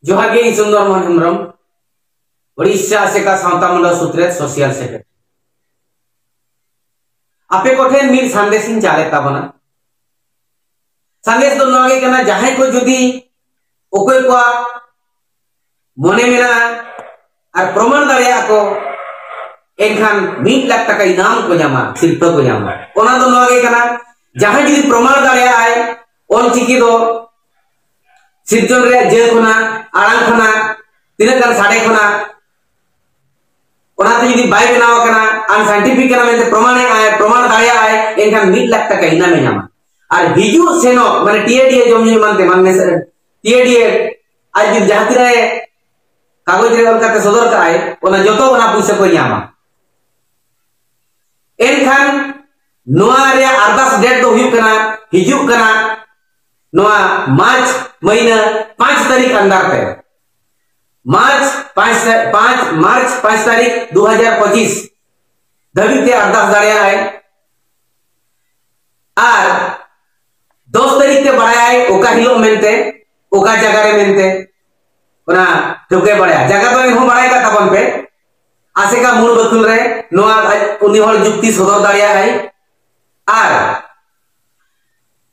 जोहार गे सुंदर मोहन हेम्ब्रम उड़ीसा आसेका सावता मंडल सुत्रेत social secretary आपे कोठेन मिल संदेशिन चाले ताबना संदेश दो नगे कना जहां को जुदी ओकोय को मने मेना और प्रमाण दाड़िया को एनखान 1 लाख टाका इनाम को जामा शिल्प को जामा ओना दो नगे कना जहां जुदी प्रमाण दाड़िया आय ओल चिकी दो सिरजन रे जेल खुना आड़ांग खुना तीन गान साड़े खुना ओनाते जुदी बाय बनाव कना अनसाइंटिफिक कना मेंते प्रमाण दाड़िया आय एनखान 1 लाख टाका इनाम में जामा और हिजू सेनो माने टीएडीए जमजू मानते मानने टीएडीए आज जुदी जहां तिरे कागज रे ऑल करते सदर का आय ओना जतो ओना पैसा को जामा एनखान नोआ रे अरदास डेट दो हुयु कना हिजू कना नोआ मार्च महीना 5 तारीख अंदर पे मार्च 5 तारीख 2025 धबिते अरदास दाड़िया है और 10 तारीख के बड़ा है ओका हिलो मेनते ओका जगह रे मेनते ओना ठोके बड़ा जगह तो हो बड़ा का तबन पे आसे का मूल बकुल रे नोआ उनी हर जुक्ति सदर दाड़िया है और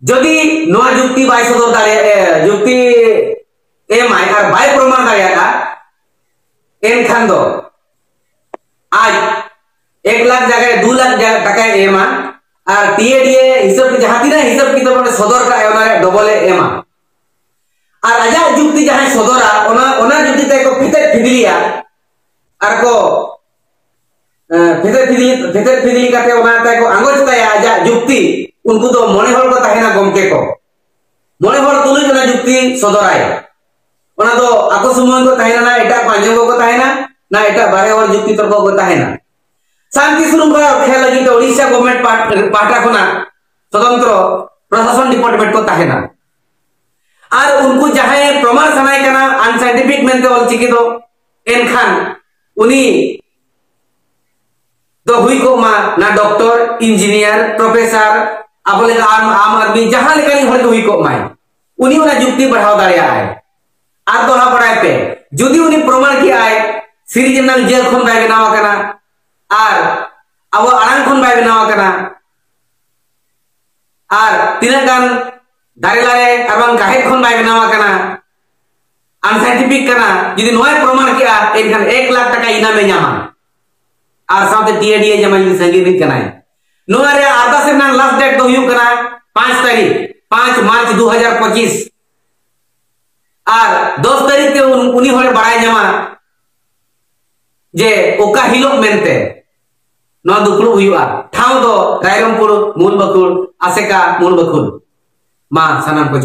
जदि नोआ जुक्ति बाय सदर दाड़िया जुक्ति एमआई और बाय प्रमाण दाड़िया एनखान दो आज 1 लाख जगह 2 लाख टाका एमा और टीएडीए हिसाब के जहां तीना हिसाब की तो सदर का ओना डबल एमा और आजा जुक्ति जहां सदरा ओना जुक्ति ते को फिते फिदलिया और को फिते फिदली काते ओना ते को आंगोज ताया आजा जुक्ति उनको तो मने हर को ताहेना गमके को मने हर तुलुज ना जुक्ति सदराय ओना तो आको सुमन को ताहेना ना एटा पांजंगो को ताहेना ना एटा बारे और जुक्ति तर्क को ताहेना शांति श्रृंखला रक्षा लगी तो ओडिशा गवर्नमेंट पाटा खुना स्वतंत्र प्रशासन डिपार्टमेंट को ताहेना और उनको जहां प्रमाण सनाय कना अनसाइंटिफिक मेनते ऑल चिकी दो एनखान उनी तो हुई को मा ना डॉक्टर इंजीनियर प्रोफेसर आपले आम आदमी जहां लेकानी हर हुई को माय उनी ओना जुक्ति बढ़ाव दाड़िया है आर दोहा पड़ाय पे जुदी उनी प्रमाण की आय सिरिजनल जेल खन बाय बनावा कना और अब आड़ांग खन बाय बनावा कना और तीन गान दारे लारे अरबां काहेत खन बाय बनावा कना अनसाइंटिफिक कना जुदी नोय प्रमाण किया एनखान 1 लाख टाका इनाम में जामा और साथे टीएडीए जमा जुदी संगीत कना नोआ रे अरदास ना लास्ट डेट दो हुयु कना 5 तारीख 5 मार्च 2025 और 10 तारीख के उनी होले बड़ाय जमा जे ओका हिलो मेनते नो दुपड़ू हुआ ठाव दो रायरमपुर मूल बकुल आसेका मूल बकुल मा सनाम को